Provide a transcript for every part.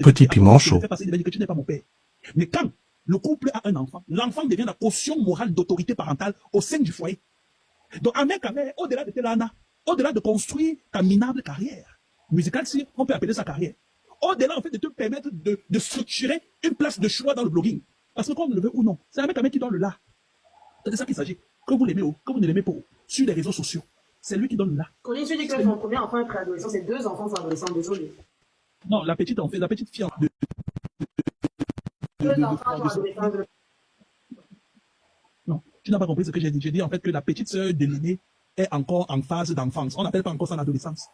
Petit piment chaud. Passer, il va dire que tu n'es pas mon père. Mais quand le couple a un enfant, l'enfant devient la caution morale d'autorité parentale au sein du foyer. Donc, Ahmed Kamer, au-delà de Telana, au-delà de construire ta minable carrière musicale, si on peut appeler ça carrière, au-delà en fait de te permettre de structurer une place de choix dans le blogging, parce que qu'on le veut ou non, c'est Ahmed Kamer qui donne le là. C'est de ça qu'il s'agit. Que vous l'aimez ou que vous ne l'aimez pas, sur les réseaux sociaux, c'est lui qui donne le là. Quand je dis que mon premier enfant est préadolescent, c'est 2 enfants adolescents, désolé. Non, la petite en fait, la petite fille de 2 enfants adolescents. Non, tu n'as pas compris ce que j'ai dit. J'ai dit en fait que la petite sœur de l'aîné est encore en phase d'enfance. On n'appelle pas encore ça l'adolescence.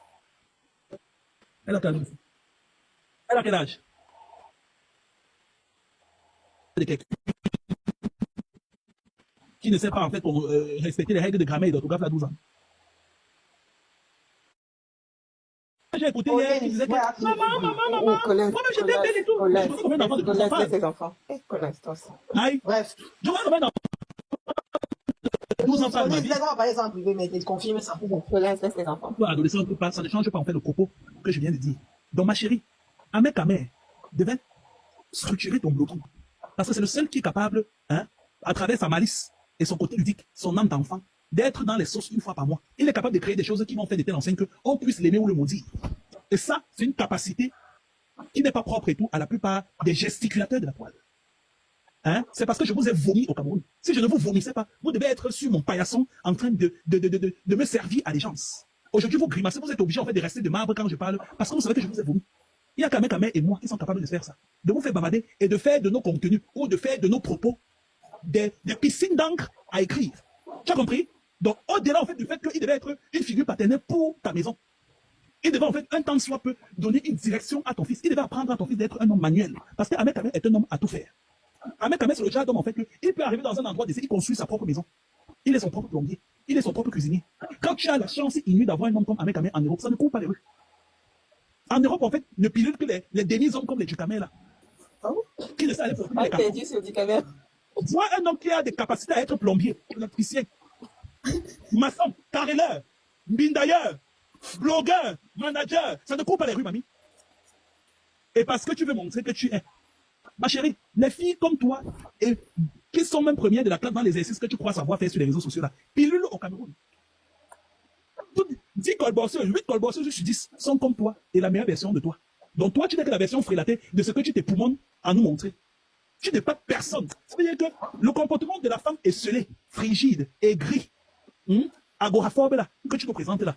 Elle a quel âge? Elle a quel âge? Qui ne sait pas en fait respecter les règles de grammaire et d'orthographe à 12 ans. J'ai écouté hier qui disait que maman, moi-même j'étais belle et tout. Je sais pas combien d'enfants de Colette, laisse les enfants. Colette, toi aussi. Aïe. Bref. Je vois combien d'enfants 12 enfants. On va parler ça en privé, mais tu confirmes ça. Colette, laisse les enfants. Toi, adolescent, ça ne change pas en fait le propos que je viens de dire. Donc ma chérie, Ahmed Kamer devait structurer ton blogging. Parce que c'est le seul qui est capable, hein, à travers sa malice et son côté ludique, son âme d'enfant, d'être dans les sauces une fois par mois. Il est capable de créer des choses qui vont faire de telle enseigne qu'on puisse l'aimer ou le maudire. Et ça, c'est une capacité qui n'est pas propre et tout à la plupart des gesticulateurs de la toile. Hein? C'est parce que je vous ai vomi au Cameroun. Si je ne vous vomissais pas, vous devez être sur mon paillasson en train de me servir allégeance. Aujourd'hui, vous grimacez, vous êtes obligé en fait de rester de marbre quand je parle, parce que vous savez que je vous ai vomi. Il y a Kamer et moi qui sont capables de faire ça. De vous faire bavader et de faire de nos contenus ou de faire de nos propos des piscines d'encre à écrire. Tu as compris? Donc, au-delà en fait du fait qu'il devait être une figure paternelle pour ta maison, il devait en fait un temps soit peu donner une direction à ton fils. Il devait apprendre à ton fils d'être un homme manuel. Parce que Ahmed Kamer est un homme à tout faire. Ahmed Kamer, c'est le genre d'homme en fait qu'il peut arriver dans un endroit d'essai, il construit sa propre maison. Il est son propre plombier. Il est son propre cuisinier. Quand tu as la chance inouïe d'avoir un homme comme Ahmed Kamer en Europe, ça ne court pas les rues. En Europe, en fait, ne pilule que les demi-hommes comme les Ducamer là. Qui ne savent aller pour les Ducamer. Vois un homme qui a des capacités à être plombier, électricien, maçon, carreleur, bindailleur, blogueur, manager, ça ne court pas les rues, mamie. Et parce que tu veux montrer que tu es. Ma chérie, les filles comme toi, et qui sont même premières de la classe dans les exercices que tu crois savoir faire sur les réseaux sociaux là, pilule au Cameroun. 10 colbosseurs, 8 colbosseurs sur 10 sont comme toi et la meilleure version de toi. Donc toi, tu n'es que la version frélatée de ce que tu t'époumones à nous montrer. Tu n'es pas personne. C'est-à-dire que le comportement de la femme est scellé, frigide, aigri, agoraphobe là, que tu te présentes là.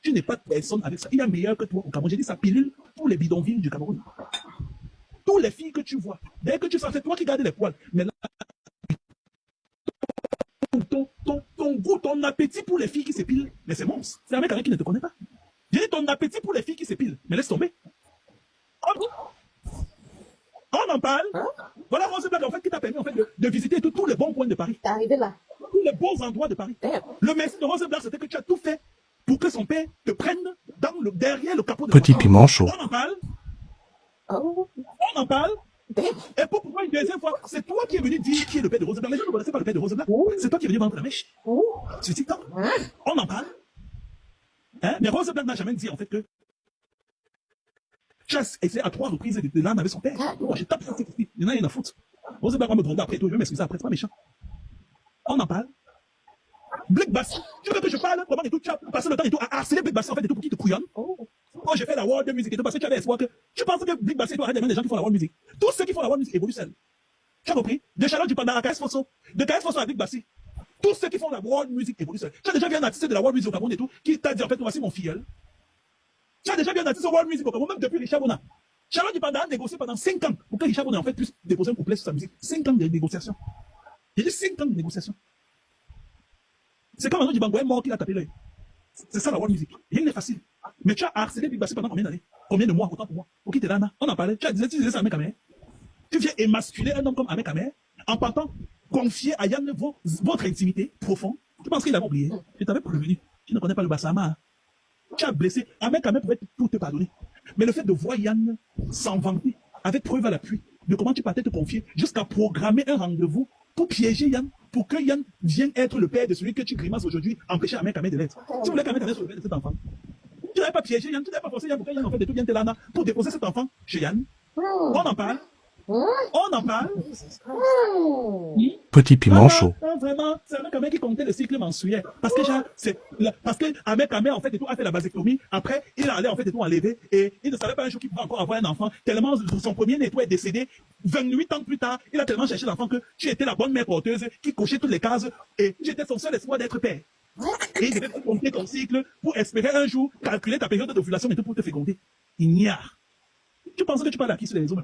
Tu n'es pas personne avec ça. Il y a meilleur que toi au Cameroun. J'ai dit ça pilule pour les bidonvilles du Cameroun. Toutes les filles que tu vois, dès que tu sens, c'est toi qui gardes les poils. Mais là, ton goût, ton appétit pour les filles qui s'épilent, mais c'est monstre. C'est un mec qui ne te connaît pas. J'ai dit ton appétit pour les filles qui s'épilent, mais laisse tomber. On en parle. Hein? Voilà Rose Black en fait qui t'a permis en fait de visiter tous les bons coins de Paris. T'es arrivé là. Tous les bons endroits de Paris. Le merci de Rose Black, c'était que tu as tout fait pour que son père te prenne derrière le capot de Petit piment chaud. On en parle. On en parle. Et pour pouvoir une deuxième fois, c'est toi qui es venu dire qui est le père de Rose Black. Mais je ne connaissais pas le père de Rose Black. C'est toi qui es venu vendre la mèche. Sur TikTok. On en parle. Hein? Mais Rose Black n'a jamais dit en fait que tu as essayé à 3 reprises de l'âme avec son père. Moi, je tape sur cette fille. Il y en a rien à foutre. Rose Black va me demander après tout. Je vais m'excuser après, c'est pas méchant. On en parle. Blick Bassi, tu veux que je parle comment et tout, tu as passé le temps et tout à harceler Blick Bassi en fait et tout pour qu'il te couillonne. Quand j'ai fait la world music et tout, parce que tu avais espoir que tu penses que Blick Bassi doit arrêter des gens qui font la world music. Tous ceux qui font la world music évoluent seuls. Tu as compris? De Charlotte Dupanda à KS Fosso, de KS Fosso à Blick Bassi. Tous ceux qui font la world music évoluent seuls. Tu as déjà vu un artiste de la world music au Cameroun et tout qui t'a dit en fait, voici mon filleul. Tu as déjà vu un artiste de world music au Cameroun, même depuis Richard Bona. Charlotte Dupanda a négocié pendant 5 ans pour que Richard Bona en fait puisse déposer un couplet sur sa musique. 5 ans de négociation. J'ai dit 5 ans de négociation. C'est comme un autre du Bango est mort qu'il a tapé l'œil. C'est ça la world music. Rien n'est facile. Mais tu as harcelé Big Bassi pendant combien d'années? Combien de mois? Autant pour moi. Pour qui t'es là, on en parlait. Tu disais ça à Ahmed Kamer. Tu viens émasculer un homme comme Ahmed Kamer en partant confier à Yann votre intimité profonde. Tu penses qu'il avait oublié? Je t'avais prévenu. Tu ne connais pas le Bassama. Tu as blessé. Ahmed Kamer pouvait tout te pardonner. Mais le fait de voir Yann s'en vanter avec preuve à l'appui de comment tu partais te confier jusqu'à programmer un rendez-vous pour piéger Yann, pour que Yann vienne être le père de celui que tu grimaces aujourd'hui, empêcher Ahmed Kamer de l'être. Tu voulais qu'Ahmed Kamer soit le père de cet enfant. Tu n'avais pas piégé Yann, tu n'avais pas forcé Yann pour que Yann en fait de tout bien Telana pour déposer cet enfant chez Yann. On en parle. On en parle. Petit piment chaud. Vraiment, c'est un mec qui comptait le cycle mensuel. Parce que, genre, parce que Ahmed Kamer, en fait, et tout, a fait la vasectomie. Après, il allait, en fait, et tout, enlever. Et il ne savait pas un jour qu'il pouvait encore avoir un enfant. Tellement son premier nettoyé est décédé. 28 ans plus tard, il a tellement cherché l'enfant que tu étais la bonne mère porteuse qui cochait toutes les cases. Et j'étais son seul espoir d'être père. Et il devait compter ton cycle pour espérer un jour calculer ta période d'ovulation et tout pour te féconder. Il n'y a. Tu penses que tu parles à qui sur les réseaux?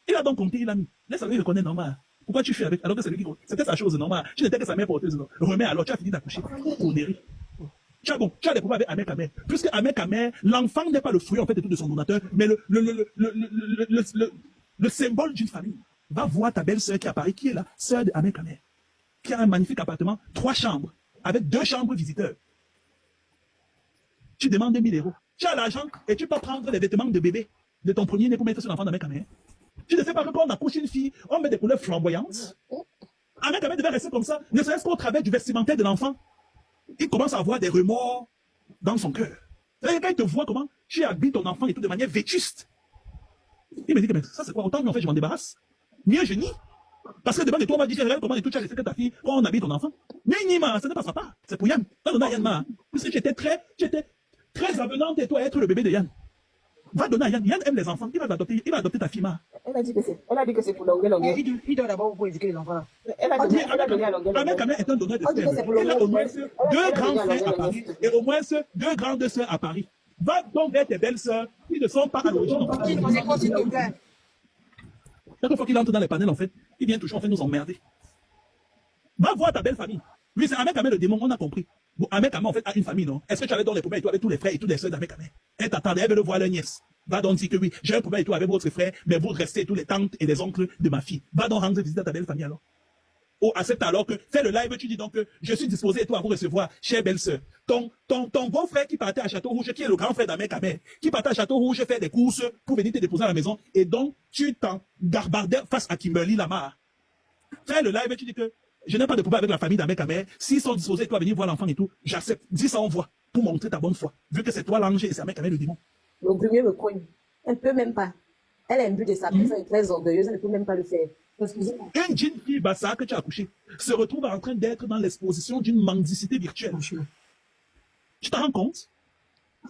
Il a donc compté, il a mis. Laisse lui reconnaître normal. Pourquoi tu fais avec? Alors que c'est lui qui compte. C'était sa chose normale. Tu n'étais que sa mère porteuse. Non. Remets alors, tu as fini d'accoucher. Pour mérite. Tu as des problèmes avec Ahmed Kamer. Puisque Ahmed Kamer, l'enfant n'est pas le fruit en fait de tout de son donateur, mais le symbole d'une famille. Va voir ta belle-sœur qui apparaît, qui est la sœur de Ahmed Kamer, qui a un magnifique appartement, 3 chambres, avec 2 chambres visiteurs. Tu demandes 1000 euros. Tu as l'argent et tu peux prendre les vêtements de bébé de ton premier-né pour mettre sur l'enfant d'Ahmed Kamer. Tu ne sais pas que quand on accouche une fille, on met des couleurs flamboyantes. Ahmed Kamer devait rester comme ça, ne serait-ce qu'au travers du vestimentaire de l'enfant. Il commence à avoir des remords dans son cœur. C'est-à-dire quand il te voit comment tu habilles ton enfant et tout de manière vétuste. Il me dit que mais ça c'est quoi? Autant en fait je m'en débarrasse. Mieux je nie. Parce que devant de toi, on va dire regarde comment et tout, tu as laissé que ta fille quand on habille ton enfant. Mais Nima, ça ne passera pas. C'est pour Yann. Non, non, Yann Ma. Puisque tu étais très avenante et toi être le bébé de Yann. Va donner à Yann. Yann aime les enfants. Il va adopter ta fille, Ma. Elle a dit que c'est pour longueur. Il doit d'abord vous éduquer les enfants là. Elle a donné à longueur. Ahmed Kamer est un donneur de sperme. Il a au moins 2 grands frères à Paris et au moins 2 grandes sœurs à Paris. Va donc vers tes belles sœurs qui ne sont pas à l'origine. Chaque fois qu'il entre dans les panels, en fait, il vient toujours en fait nous emmerder. Va voir ta belle famille. Lui, c'est Ahmed Kamer le démon, on a compris. Bon, Ahmed Kamer, en fait, a une famille, non? Est-ce que tu allais dans les problèmes et tout avec tous les frères et toutes les sœurs d'Ahmed Kamer? Elle t'attendait, elle veut le voir leur nièce. Va donc dire que oui, j'ai un problème et tout avec votre frère, mais vous restez tous les tantes et les oncles de ma fille. Va donc rendre visite à ta belle famille alors. Oh, accepte alors que, fais le live, tu dis donc que je suis disposé et tout à vous recevoir, chère belle-sœur. Ton beau-frère qui partait à Château-Rouge, qui est le grand frère d'Ahmed Kamer, qui partait à Château-Rouge faire des courses pour venir te déposer à la maison, et donc tu t'en garbardais face à Kimberly Lamar. Fais le live, tu dis que je n'ai pas de problème avec la famille d'Ahmed Kamer. S'ils sont disposés, toi, à venir voir l'enfant et tout, j'accepte. Dis ça, on voit, pour montrer ta bonne foi. Vu que c'est toi l'ange et c'est Ahmed Kamer le démon. Le premier me cogne. Elle ne peut même pas. Elle a un but de sa personne, elle est très orgueilleuse, elle ne peut même pas le faire. Excusez-moi. Une jeune fille bassa que tu as accouchée se retrouve en train d'être dans l'exposition d'une mendicité virtuelle. Tu t'en rends compte?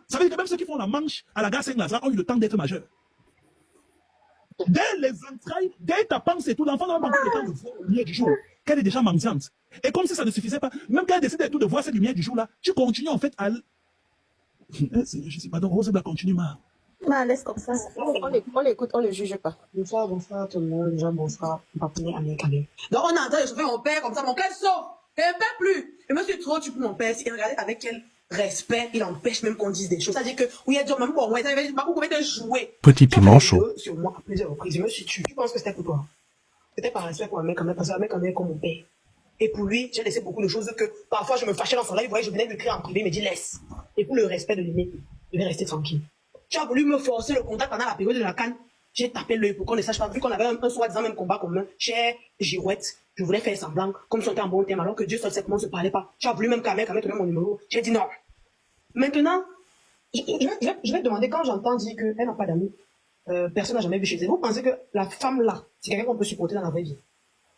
Ça veut dire que même ceux qui font la manche à la gare Saint-Lazare ont eu le temps d'être majeurs. Dès les entrailles, dès ta panse et tout, l'enfant n'a pas encore le temps de voir la lumière du jour, qu'elle est déjà mendiante. Et comme si ça ne suffisait pas, même quand elle décide de voir cette lumière du jour-là, tu continues en fait à... Je sais pas, donc Rose va continuer, ma... Ma, laisse comme ça. On l'écoute, on ne le juge pas. Bonsoir tout le monde. Déjà, bonsoir, papa, Ahmed Kamer. Donc, on est en train de chauffer mon père comme ça. Mon père sauve. Et ne peut plus. Et moi, je suis trop tu pour mon père. Et regardez avec quel respect il empêche même qu'on dise des choses. C'est-à-dire que, oui, il y a même pour moi, ça veut dire pas beaucoup de jouer. Petit piment chaud. Sur moi à plusieurs reprises. Je me suis tué. Tu penses que c'était pour toi? C'était par respect pour Ahmed Kamer, parce que Ahmed Kamer est comme mon père. Et pour lui, j'ai laissé beaucoup de choses que parfois je me fâchais dans son live. Vous voyez, je venais lui crier en privé, il me dit laisse. Et pour le respect de l'aimer, je vais rester tranquille. Tu as voulu me forcer le contact pendant la période de la canne. J'ai tapé l'œil pour qu'on ne sache pas. Vu qu'on avait un soi-disant même combat commun, chère Girouette, je voulais faire semblant, comme si on était en bon terme, alors que Dieu seul sait comment on ne se parlait pas. Tu as voulu même Kamer te donner mon numéro. J'ai dit non. Maintenant, je vais te demander, quand j'entends dire qu'elle n'a pas d'amis, personne n'a jamais vu chez elle. Vous pensez que la femme là, c'est quelqu'un qu'on peut supporter dans la vraie vie?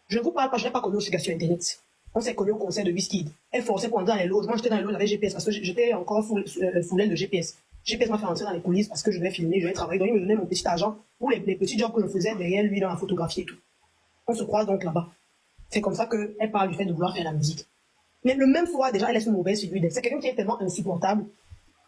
Je ne vous parle pas, je n'ai pas connu aussi sur Internet. On s'est connu au concert de Wizkid. Elle forçait pour entrer dans les loges. Moi, j'étais dans les loges avec GPS parce que j'étais encore sous l'aile de GPS. GPS m'a fait rentrer dans les coulisses parce que je devais filmer, je devais travailler. Donc, il me donnait mon petit argent pour les petits jobs que je faisais derrière lui dans la photographie et tout. On se croise donc là-bas. C'est comme ça qu'elle parle du fait de vouloir faire la musique. Mais le même soir, déjà, elle est une mauvaise figure. C'est quelqu'un qui est tellement insupportable.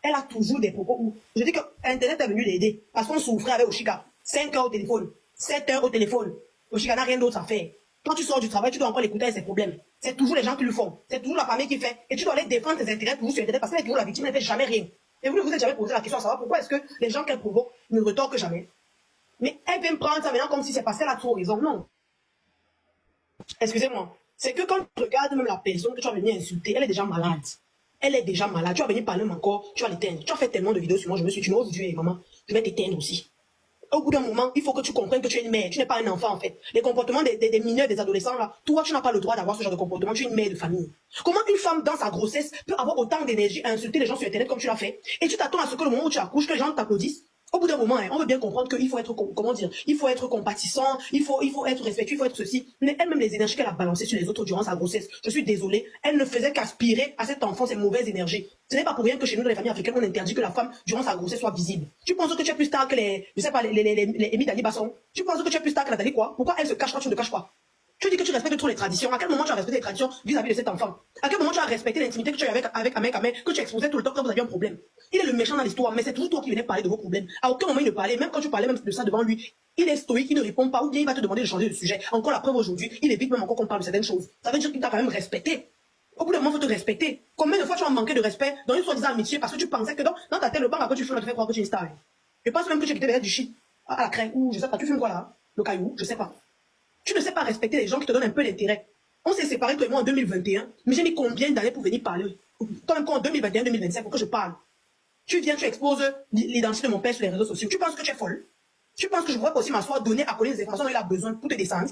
Elle a toujours des propos où je dis que Internet est venu l'aider parce qu'on souffrait avec Oshika. 5 heures au téléphone, 7 heures au téléphone. Oshika n'a rien d'autre à faire. Quand tu sors du travail, tu dois encore l'écouter avec ses problèmes. C'est toujours les gens qui le font. C'est toujours la famille qui fait. Et tu dois aller défendre tes intérêts pour vous sur Internet parce qu'elle est toujours la victime, elle ne fait jamais rien. Et vous ne vous êtes jamais posé la question à savoir pourquoi est-ce que les gens qu'elle provoque ne retorquent jamais. Mais elle vient prendre ça maintenant comme si c'est parce qu'elle a trop raison. Non. Excusez-moi. C'est que quand tu regardes même la personne que tu vas venir insulter, elle est déjà malade. Elle est déjà malade. Tu vas venir parler encore, tu vas l'éteindre. Tu as fait tellement de vidéos sur moi, je me suis dit, aujourd'hui, maman, je vais t'éteindre aussi. Au bout d'un moment, il faut que tu comprennes que tu es une mère. Tu n'es pas un enfant, en fait. Les comportements des mineurs, des adolescents, là, toi, tu n'as pas le droit d'avoir ce genre de comportement. Tu es une mère de famille. Comment une femme, dans sa grossesse, peut avoir autant d'énergie à insulter les gens sur Internet comme tu l'as fait? Et tu t'attends à ce que le moment où tu accouches, que les gens t'applaudissent? Au bout d'un moment, hein, on veut bien comprendre qu'il faut être, comment dire, il faut être compatissant, il faut être respectueux, il faut être ceci. Mais elle-même, les énergies qu'elle a balancées sur les autres durant sa grossesse, je suis désolée, elle ne faisait qu'aspirer à cet enfant ces mauvaises énergies. Ce n'est pas pour rien que chez nous, dans les familles africaines, on interdit que la femme, durant sa grossesse, soit visible. Tu penses que tu es plus star que je sais pas, les Amy Dali Basson? Tu penses que tu es plus star que Nathalie quoi? Pourquoi elle se cache quand tu ne te caches pas? Tu dis que tu respectes trop les traditions. À quel moment tu as respecté les traditions vis-à-vis de cet enfant? À quel moment tu as respecté l'intimité que tu as avec Ahmed Ahmed, que tu exposais tout le temps quand vous aviez un problème? Il est le méchant dans l'histoire, mais c'est toujours toi qui venais parler de vos problèmes. À aucun moment il ne parlait, même quand tu parlais même de ça devant lui, il est stoïque, il ne répond pas, ou bien il va te demander de changer de sujet. Encore la preuve aujourd'hui, il évite même encore qu'on parle de certaines choses. Ça veut dire qu'il t'a quand même respecté. Au bout d'un moment, il faut te respecter. Combien de fois tu as manqué de respect dans une soi-disant amitié parce que tu pensais que dans ta tête, le banc que tu fumes, tu fais croire que tu es une star. Je pense même que tu as quitté derrière du shit à la craie, ou je sais pas, tu fumes quoi là? Le caillou, je sais pas. Tu ne sais pas respecter les gens qui te donnent un peu d'intérêt. On s'est séparés toi et moi en 2021, mais j'ai mis combien d'années pour venir parler? Toi même quoi en 2021-2025 pour que je parle? Tu viens, tu exposes l'identité de mon père sur les réseaux sociaux. Tu penses que tu es folle? Tu penses que je pourrais aussi m'asseoir, donner, accoler les informations dont il a besoin pour te descendre?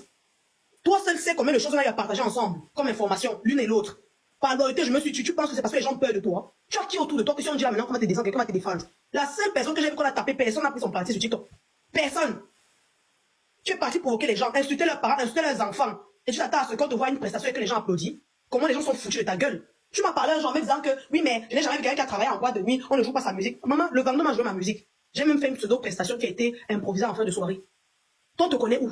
Toi seul sais combien de choses on a eu à partager ensemble, comme information, l'une et l'autre. Par vérité, je me suis tué. Tu penses que c'est parce que les gens peur de toi? Tu as qui autour de toi que si on dit là maintenant qu'on va te descendre, quelqu'un va te défendre? La seule personne que j'ai vu qu'on a tapé, personne n'a pris son parti sur TikTok. Personne. Tu es parti provoquer les gens, insulter leurs parents, insulter leurs enfants. Et tu t'attends à ce qu'on te voit une prestation et que les gens applaudissent. Comment les gens sont foutus de ta gueule? Tu m'as parlé un jour en me disant que, oui, mais je n'ai jamais vu quelqu'un qui a travaillé en boîte de nuit, on ne joue pas sa musique. Maman, le vendeur m'a joué ma musique. J'ai même fait une pseudo-prestation qui a été improvisée en fin de soirée. Toi, on te connaît où?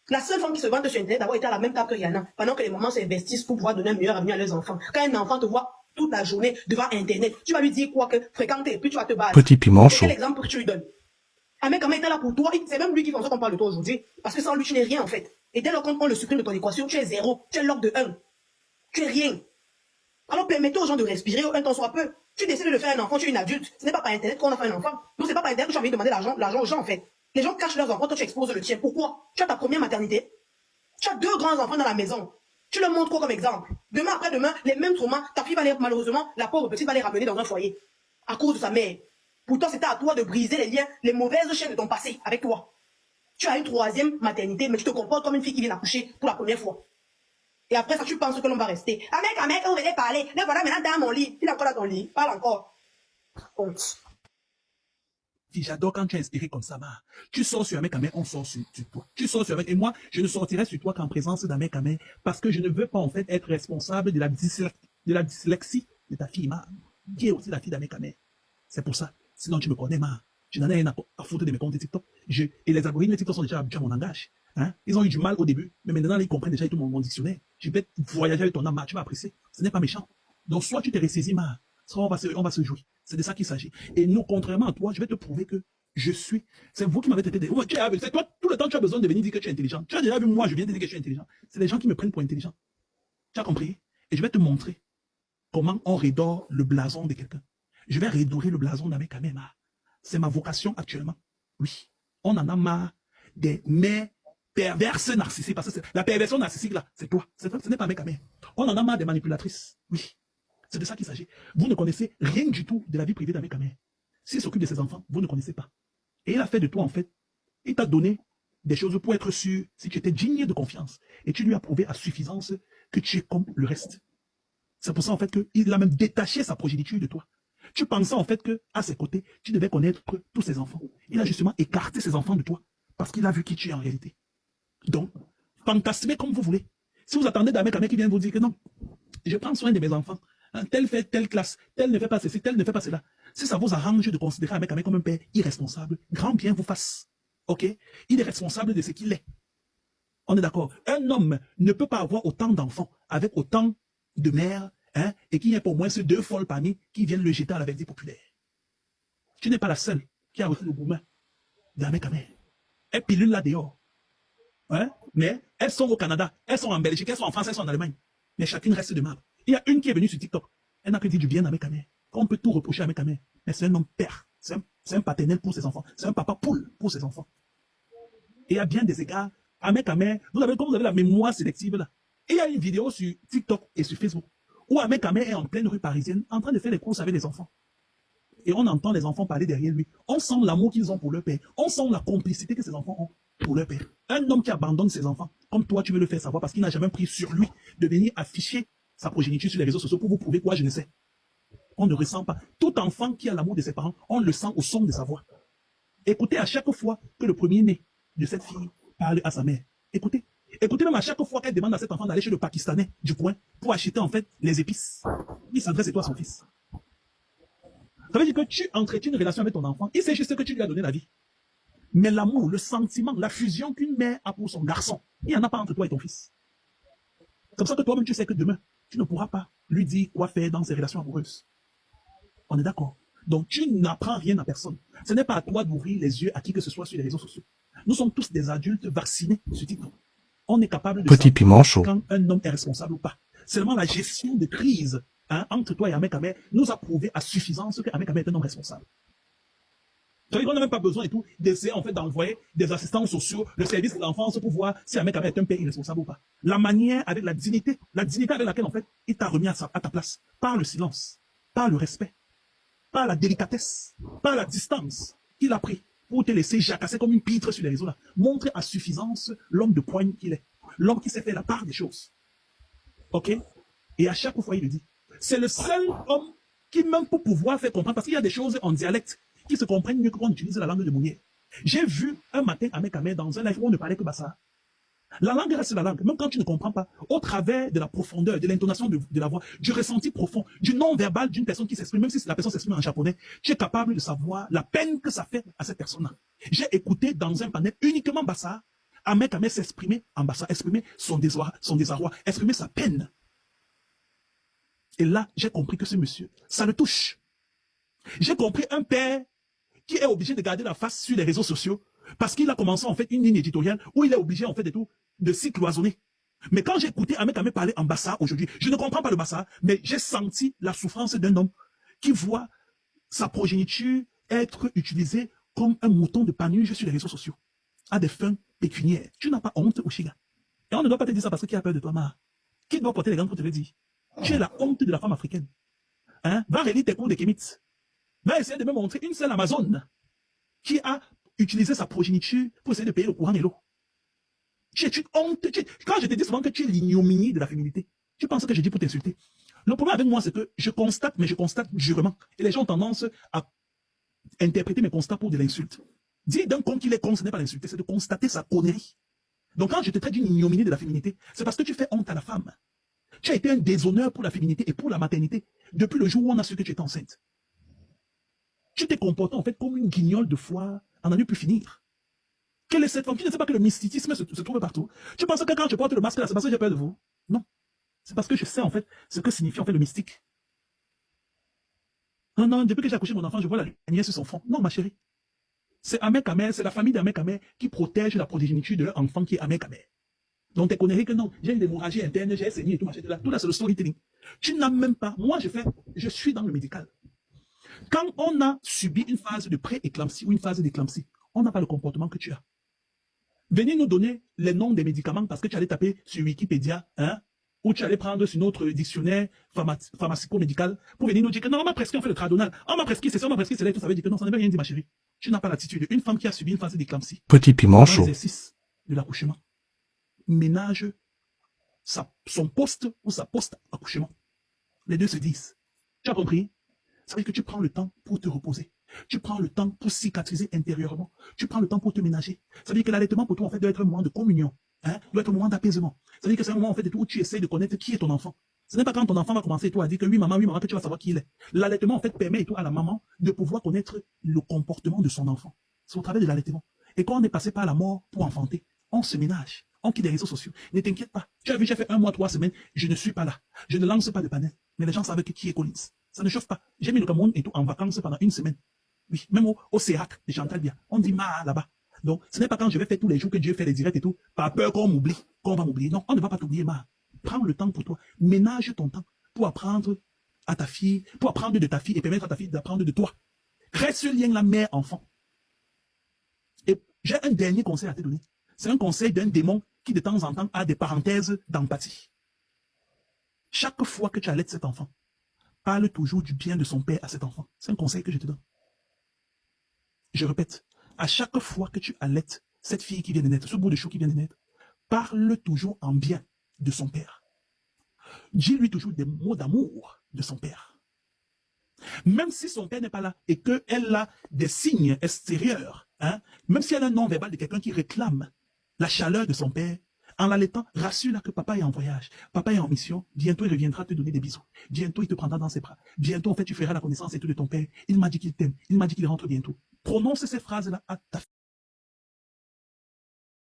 La seule femme qui se vante sur Internet d'avoir été à la même table que Yana, pendant que les mamans s'investissent pour pouvoir donner un meilleur avenir à leurs enfants. Quand un enfant te voit toute la journée devant Internet, tu vas lui dire quoi que fréquenter, puis tu vas te battre. Petit piment chaud. Quel exemple que tu lui donnes? Ah mais quand même était là pour toi, c'est même lui qui fait en sorte qu'on parle de toi aujourd'hui. Parce que sans lui, tu n'es rien en fait. Et dès lors qu'on le supprime de ton équation, tu es zéro, tu es log de 1. Tu es rien. Alors permettez aux gens de respirer, un temps soit peu. Tu décides de faire un enfant, tu es une adulte. Ce n'est pas par Internet qu'on a fait un enfant. Donc c'est pas par Internet que tu as envie de demander l'argent aux gens en fait. Les gens cachent leurs enfants, toi tu exposes le tien. Pourquoi? Tu as ta première maternité. Tu as 2 grands enfants dans la maison. Tu leur montres quoi comme exemple? Demain après-demain, les mêmes traumas, ta fille va les, malheureusement, la pauvre petite va les ramener dans un foyer. À cause de sa mère. Pourtant, c'était à toi de briser les liens, les mauvaises chaînes de ton passé avec toi. Tu as une 3e maternité, mais tu te comportes comme une fille qui vient d'accoucher pour la première fois. Et après ça, tu penses que l'on va rester. Ah mec, on venait parler. Mais voilà, maintenant, dans mon lit. Il est encore dans ton lit. Parle encore. Honte. J'adore quand tu es inspiré comme ça, ma. Tu sors sur un mec à mec, on sort sur toi. Tu sors sur un mec, et moi, je ne sortirai sur toi qu'en présence d'un mec à mec, parce que je ne veux pas, en fait, être responsable de la dyslexie de ta fille, ma, qui est aussi la fille d'un mec à mec. C'est pour ça. Sinon, tu me connais, ma. Je n'en ai rien à foutre de mes comptes TikTok. Et les algorithmes de TikTok sont déjà habitués à mon langage. Hein? Ils ont eu du mal au début, mais maintenant, ils comprennent déjà tout mon dictionnaire. Je vais voyager avec ton âme, ma. Tu vas apprécier. Ce n'est pas méchant. Donc, soit tu te ressaisis, ma. Soit on va se jouer. C'est de ça qu'il s'agit. Et nous, contrairement à toi, je vais te prouver que je suis. C'est vous qui m'avez traité de. C'est toi, tout le temps, tu as besoin de venir dire que tu es intelligent. Tu as déjà vu moi, je viens de dire que je suis intelligent. C'est les gens qui me prennent pour intelligent. Tu as compris? Et je vais te montrer comment on redore le blason de quelqu'un. Je vais redorer le blason d'un mec à même. C'est ma vocation actuellement. Oui. On en a marre des mères perverses narcissiques. Parce que la perversion narcissique, là, c'est toi. Ce n'est pas un mec à même. On en a marre des manipulatrices. Oui. C'est de ça qu'il s'agit. Vous ne connaissez rien du tout de la vie privée d'un mec à mère. S'il s'occupe de ses enfants, vous ne connaissez pas. Et il a fait de toi, en fait, il t'a donné des choses pour être sûr si tu étais digne de confiance. Et tu lui as prouvé à suffisance que tu es comme le reste. C'est pour ça, en fait, qu'il a même détaché sa progéniture de toi. Tu pensais, en fait, qu'à ses côtés, tu devais connaître tous ses enfants. Il a justement écarté ses enfants de toi parce qu'il a vu qui tu es en réalité. Donc, fantasmez comme vous voulez. Si vous attendez d'un mec à mec qui vient vous dire que non, je prends soin de mes enfants, hein, tel fait telle classe, tel ne fait pas ceci, tel ne fait pas cela. Si ça vous arrange de considérer un mec comme un père irresponsable, grand bien vous fasse. Ok? Il est responsable de ce qu'il est. On est d'accord. Un homme ne peut pas avoir autant d'enfants avec autant de mères, hein, et qu'il y ait pour moins ces 2 folles parmi qui viennent le jeter à la verdure populaire. Tu n'es pas la seule qui a reçu le gourmet d'un mec à mère. Elle pilule là dehors. Hein? Mais elles sont au Canada, elles sont en Belgique, elles sont en France, elles sont en Allemagne. Mais chacune reste de marbre. Il y a une qui est venue sur TikTok. Elle n'a que dit du bien à mec à mère. On peut tout reprocher à mec à mère. Mais c'est un homme père. C'est un paternel pour ses enfants. C'est un papa poule pour ses enfants. Et à bien des égards, à mec à mère, comme vous avez la mémoire sélective là. Et il y a une vidéo sur TikTok et sur Facebook où un mec à mère est en pleine rue parisienne en train de faire les courses avec les enfants. Et on entend les enfants parler derrière lui. On sent l'amour qu'ils ont pour leur père. On sent la complicité que ces enfants ont pour leur père. Un homme qui abandonne ses enfants, comme toi tu veux le faire savoir parce qu'il n'a jamais pris sur lui de venir afficher sa progéniture sur les réseaux sociaux pour vous prouver quoi, je ne sais. On ne ressent pas. Tout enfant qui a l'amour de ses parents, on le sent au son de sa voix. Écoutez à chaque fois que le premier-né de cette fille parle à sa mère. Écoutez. Écoutez même à chaque fois qu'elle demande à cet enfant d'aller chez le Pakistanais du coin pour acheter en fait les épices. Il s'adresse à toi, son fils. Ça veut dire que tu entretiens une relation avec ton enfant. Il sait juste que tu lui as donné la vie. Mais l'amour, le sentiment, la fusion qu'une mère a pour son garçon, il n'y en a pas entre toi et ton fils. C'est pour ça que toi-même, tu sais que demain, tu ne pourras pas lui dire quoi faire dans ses relations amoureuses. On est d'accord? Donc, tu n'apprends rien à personne. Ce n'est pas à toi d'ouvrir les yeux à qui que ce soit sur les réseaux sociaux. Nous sommes tous des adultes vaccinés sur TikTok. On est capable de Petit piment chaud. quand un homme est responsable ou pas. Seulement la gestion de crise entre toi et Ahmed Kamer nous a prouvé à suffisance que Ahmed Kamer est un homme responsable. C'est-à-dire qu'on n'a même pas besoin et tout d'essayer en fait d'envoyer des assistants sociaux, le service de l'enfance pour voir si Ahmed Kamer est un père irresponsable ou pas. La manière avec la dignité avec laquelle en fait il t'a remis à ta place, par le silence, par le respect, par la délicatesse, par la distance qu'il a pris pour te laisser jacasser comme une pitre sur les réseaux là. Montre à suffisance l'homme de poigne qu'il est. L'homme qui sait faire la part des choses. Ok? Et à chaque fois, il le dit. C'est le seul homme qui, même pour pouvoir faire comprendre, parce qu'il y a des choses en dialecte qui se comprennent mieux que quand on utilise la langue de Mounier. J'ai vu un matin Ahmed Kamer dans un live où on ne parlait que Bassa. La langue reste la langue, même quand tu ne comprends pas, au travers de la profondeur, de l'intonation de la voix, du ressenti profond, du non-verbal d'une personne qui s'exprime, même si la personne s'exprime en japonais, tu es capable de savoir la peine que ça fait à cette personne-là. J'ai écouté dans un panel uniquement Bassa, Ahmed Kamer s'exprimer en Bassa, exprimer son désarroi, exprimer sa peine. Et là, j'ai compris que ce monsieur, ça le touche. J'ai compris un père qui est obligé de garder la face sur les réseaux sociaux parce qu'il a commencé en fait une ligne éditoriale où il est obligé en fait de s'y cloisonner. Mais quand j'ai écouté Ahmed Kamer parler en Bassa aujourd'hui, je ne comprends pas le Bassa, mais j'ai senti la souffrance d'un homme qui voit sa progéniture être utilisée comme un mouton de panurge sur les réseaux sociaux à des fins pécuniaires. Tu n'as pas honte, Oshiga. Et on ne doit pas te dire ça parce que qui a peur de toi, Ma. Qui doit porter les gants pour te le dire? Tu es la honte de la femme africaine. Hein? Va relire tes cours de Kemet. Va essayer de me montrer une seule Amazone qui a utilisé sa progéniture pour essayer de payer le courant et l'eau. Tu es une honte. Quand je te dis souvent que tu es l'ignominie de la féminité, tu penses que je dis pour t'insulter. Le problème avec moi, c'est que je constate, mais je constate durement. Et les gens ont tendance à interpréter mes constats pour de l'insulte. Dire d'un con qu'il est con, ce n'est pas l'insulter, c'est de constater sa connerie. Donc quand je te traite d'une ignominie de la féminité, c'est parce que tu fais honte à la femme. Tu as été un déshonneur pour la féminité et pour la maternité depuis le jour où on a su que tu étais enceinte. Tu t'es comporté en fait comme une guignole de foire en a pu finir. Quelle est cette femme? Tu ne sais pas que le mysticisme se trouve partout. Tu penses que quand je porte le masque là, c'est parce que j'ai peur de vous? Non. C'est parce que je sais en fait ce que signifie en fait le mystique. Non, non, depuis que j'ai accouché mon enfant, je vois la lumière sur son front. Non, ma chérie. C'est Ahmed Kamer, c'est la famille d'Ahmed Kamer qui protège la progéniture de leur enfant qui est Ahmed Kamer. Donc, tu connais que non, j'ai une hémorragie interne, j'ai saigné et tout, machin, tout là, c'est le storytelling. Tu n'as même pas, moi, je suis dans le médical. Quand on a subi une phase de pré-éclampsie ou une phase d'éclampsie, on n'a pas le comportement que tu as. Venez nous donner les noms des médicaments parce que tu allais taper sur Wikipédia, hein, ou tu allais prendre sur notre dictionnaire pharmacico-médical pour venir nous dire que non, on m'a prescrit, on fait le tradonal, on m'a prescrit, c'est ça, on m'a prescrit, c'est là, tout ça veut dire que non, ça ne veut rien dire, ma chérie. Tu n'as pas l'attitude. Une femme qui a subi une phase d'éclampsie, Petit piment chaud. l'exercice de l'accouchement, ménage son poste ou sa post-accouchement. Les deux se disent. Tu as compris? Ça veut dire que tu prends le temps pour te reposer. Tu prends le temps pour cicatriser intérieurement. Tu prends le temps pour te ménager. Ça veut dire que l'allaitement pour toi, en fait, doit être un moment de communion. Hein? Doit être un moment d'apaisement. Ça veut dire que c'est un moment, en fait, où tu essaies de connaître qui est ton enfant. Ce n'est pas quand ton enfant va commencer, toi, à dire que oui, maman, que tu vas savoir qui il est. L'allaitement, en fait, permet, à la maman de pouvoir connaître le comportement de son enfant. C'est au travers de l'allaitement. Et quand on est passé par la mort pour enfanter, on se ménage. On quitte les réseaux sociaux. Ne t'inquiète pas. Tu as vu, j'ai fait 1 mois, 3 semaines. Je ne suis pas là. Je ne lance pas de panel. Mais les gens savent qui est Collins. Ça ne chauffe pas. J'ai mis le Cameroun et tout en vacances pendant 1 semaine. Oui, même au CERAC de Chantal Bia. On dit ma là-bas. Donc, ce n'est pas quand je vais faire tous les jours que Dieu fait les directs et tout, par peur qu'on m'oublie, qu'on va m'oublier. Non, on ne va pas t'oublier, ma. Prends le temps pour toi. Ménage ton temps pour apprendre à ta fille, pour apprendre de ta fille et permettre à ta fille d'apprendre de toi. Crée ce lien-là, mère-enfant. Et j'ai un dernier conseil à te donner. C'est un conseil d'un démon qui de temps en temps a des parenthèses d'empathie. Chaque fois que tu allaites cet enfant, parle toujours du bien de son père à cet enfant. C'est un conseil que je te donne. Je répète, à chaque fois que tu allaites cette fille qui vient de naître, ce bout de chou qui vient de naître, parle toujours en bien de son père. Dis-lui toujours des mots d'amour de son père. Même si son père n'est pas là et qu'elle a des signes extérieurs Hein? Même si elle a un nom verbal de quelqu'un qui réclame la chaleur de son père, en l'allaitant, rassure-la que papa est en voyage, papa est en mission, bientôt il reviendra te donner des bisous, bientôt il te prendra dans ses bras, bientôt en fait tu feras la connaissance et tout de ton père, il m'a dit qu'il t'aime, il m'a dit qu'il rentre bientôt. Prononce ces phrases-là à ta